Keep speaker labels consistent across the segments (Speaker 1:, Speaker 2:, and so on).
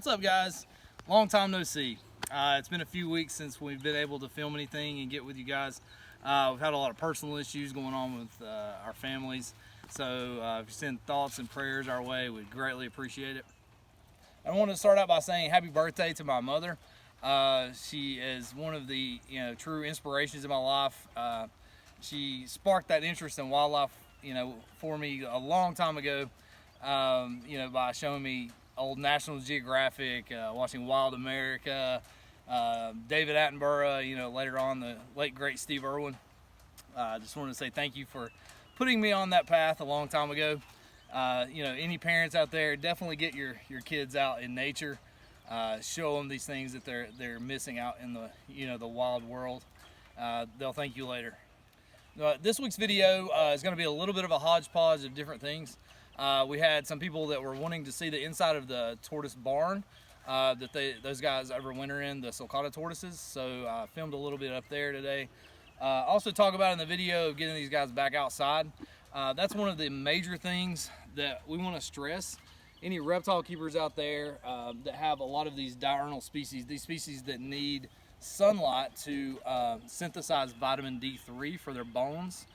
Speaker 1: What's up, guys? Long time no see. It's been a few weeks since we've been able to film anything and get with you guys. We've had a lot of personal issues going on with our families, so if you send thoughts and prayers our way, we'd greatly appreciate it. I want to start out by saying happy birthday to my mother. She is one of the true inspirations in my life. She sparked that interest in wildlife for me a long time ago, by showing me old National Geographic, watching Wild America, David Attenborough, later on the late great Steve Irwin. I just wanted to say thank you for putting me on that path a long time ago. Any parents out there, definitely get your kids out in nature. Show them these things that they're missing out in the wild world. They'll thank you later. This week's video is going to be a little bit of a hodgepodge of different things. We had some people that were wanting to see the inside of the tortoise barn that those guys overwinter in, the Sulcata tortoises. So I filmed a little bit up there today. Also talk about in the video of getting these guys back outside. That's one of the major things that we want to stress. Any reptile keepers out there that have a lot of these diurnal species, these species that need sunlight to synthesize vitamin D3 for their bones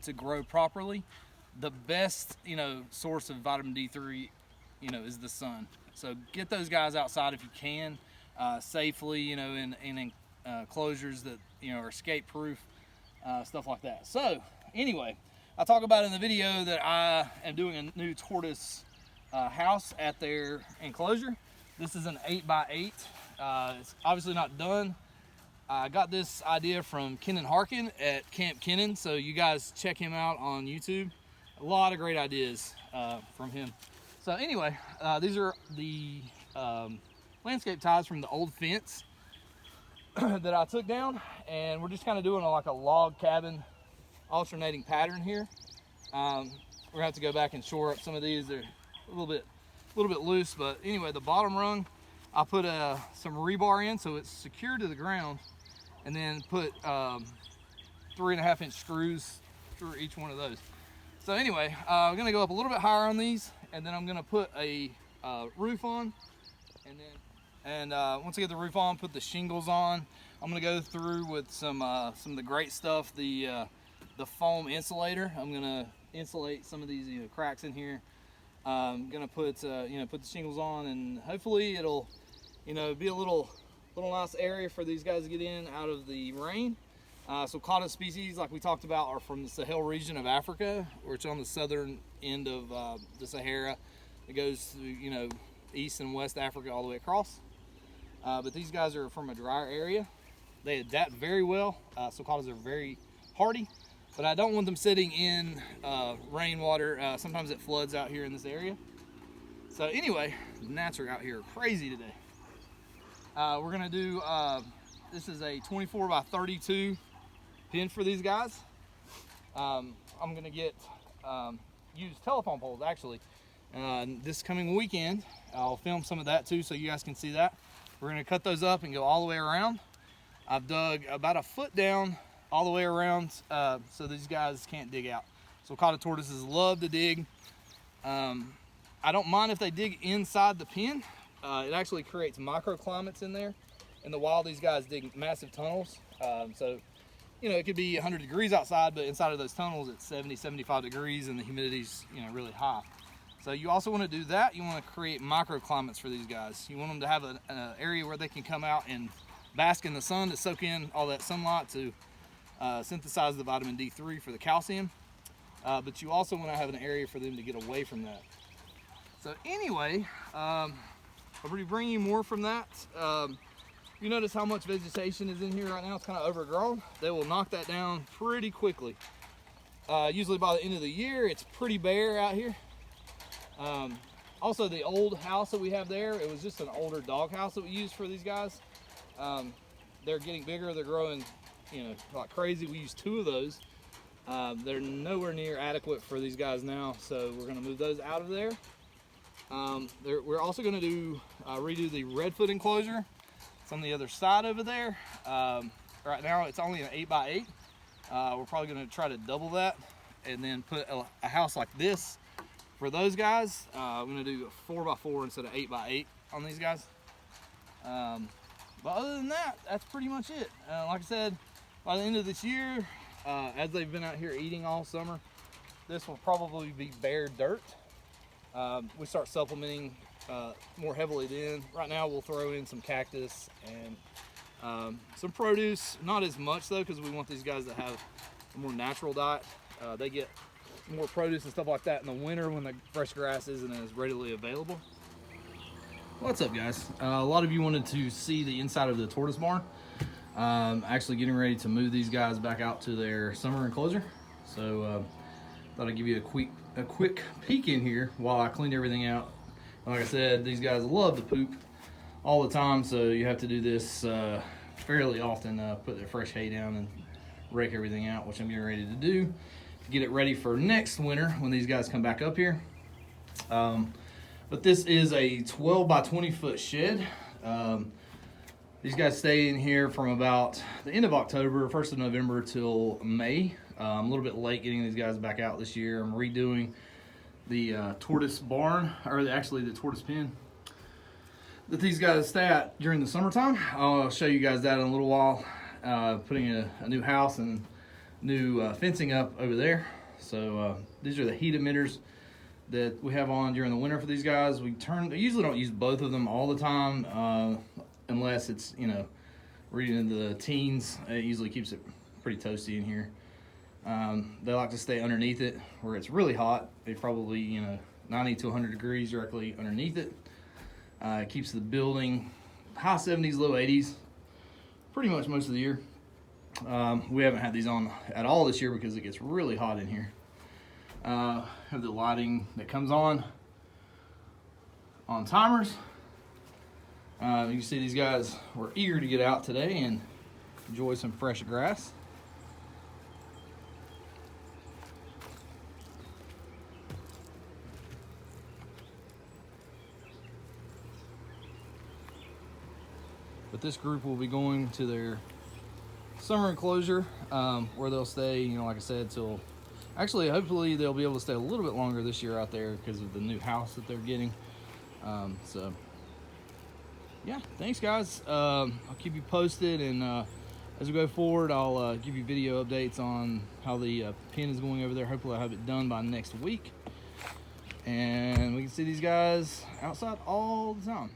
Speaker 1: to grow properly. The best source of vitamin D3 is the sun. So get those guys outside if you can, safely, in enclosures that are escape proof, stuff like that. So anyway, I talk about in the video that I am doing a new tortoise house at their enclosure. This is an 8x8. It's obviously not done. I got this idea from Kenan Harkin at Camp Kenan, so you guys check him out on YouTube. A lot of great ideas from him. So anyway, these are the landscape ties from the old fence that I took down, and we're just kind of doing like a log cabin alternating pattern here. We're gonna have to go back and shore up some of these. They're a little bit loose, but anyway, the bottom rung I put some rebar in so it's secured to the ground, and then put 3.5-inch screws through each one of those. So anyway, I'm gonna go up a little bit higher on these, and then I'm gonna put a roof on, and once I get the roof on, put the shingles on. I'm gonna go through with some of the great stuff, the foam insulator. I'm gonna insulate some of these cracks in here. I'm gonna put the shingles on, and hopefully it'll be a little nice area for these guys to get in out of the rain. Sulcata species, like we talked about, are from the Sahel region of Africa, which is on the southern end of the Sahara. It goes through East and West Africa all the way across. But these guys are from a drier area. They adapt very well. Sulcatas are very hardy, but I don't want them sitting in rainwater. Sometimes it floods out here in this area. So anyway, the gnats are out here crazy today. We're gonna do, this is a 24x32 pin for these guys. I'm gonna use telephone poles actually. This coming weekend, I'll film some of that too so you guys can see that. We're gonna cut those up and go all the way around. I've dug about a foot down all the way around so these guys can't dig out. Sulcata tortoises love to dig. I don't mind if they dig inside the pen. It actually creates microclimates in there. In the wild, these guys dig massive tunnels. So it could be 100 degrees outside, but inside of those tunnels it's 70, 75 degrees, and the humidity's really high. So you also want to do that. You want to create microclimates for these guys. You want them to have an area where they can come out and bask in the sun to soak in all that sunlight to synthesize the vitamin D3 for the calcium. But you also want to have an area for them to get away from that. So anyway, I'll be bringing you more from that. You notice how much vegetation is in here right now. It's kind of overgrown. They will knock that down pretty quickly. Usually by the end of the year, it's pretty bare out here. Also, the old house that we have there, it was just an older dog house that we used for these guys. They're getting bigger. They're growing, like crazy. We used 2 of those. They're nowhere near adequate for these guys now, so we're going to move those out of there. We're also going to redo the redfoot enclosure. It's on the other side over there. Right now it's only an 8x8. We're probably going to try to double that and then put a house like this for those guys. I'm going to do a 4x4 instead of 8x8. on these guys. But other than that, that's pretty much it. Like I said, by the end of this year, as they've been out here eating all summer, this will probably be bare dirt. We start supplementing more heavily then. Right now we'll throw in some cactus and some produce. Not as much though, because we want these guys to have a more natural diet. They get more produce and stuff like that in the winter when the fresh grass isn't as readily available. What's up, guys? A lot of you wanted to see the inside of the tortoise barn. Actually getting ready to move these guys back out to their summer enclosure. So thought I'd give you a quick peek in here while I cleaned everything out. Like I said, these guys love to poop all the time, so you have to do this fairly often. Put their fresh hay down and rake everything out, which I'm getting ready to do to get it ready for next winter when these guys come back up here. But this is a 12 by 20 foot shed. These guys stay in here from about the end of October, 1st of November till May. I'm a little bit late getting these guys back out this year. I'm redoing the tortoise barn, or actually the tortoise pen that these guys stay at during the summertime. I'll show you guys that in a little while. Putting a new house and new fencing up over there. So these are the heat emitters that we have on during the winter for these guys. We usually don't use both of them all the time, unless it's, you know, reading into the teens. It usually keeps it pretty toasty in here. They like to stay underneath it where it's really hot. They probably, you know, 90 to 100 degrees directly underneath it. It keeps the building high 70s, low 80s, pretty much most of the year. We haven't had these on at all this year because it gets really hot in here. Have the lighting that comes on timers. You can see these guys were eager to get out today and enjoy some fresh grass. But this group will be going to their summer enclosure, where they'll stay, you know, like I said, till actually hopefully they'll be able to stay a little bit longer this year out there because of the new house that they're getting. So yeah, thanks guys. I'll keep you posted, and as we go forward, I'll give you video updates on how the pen is going over there. Hopefully I'll have it done by next week, and we can see these guys outside all the time.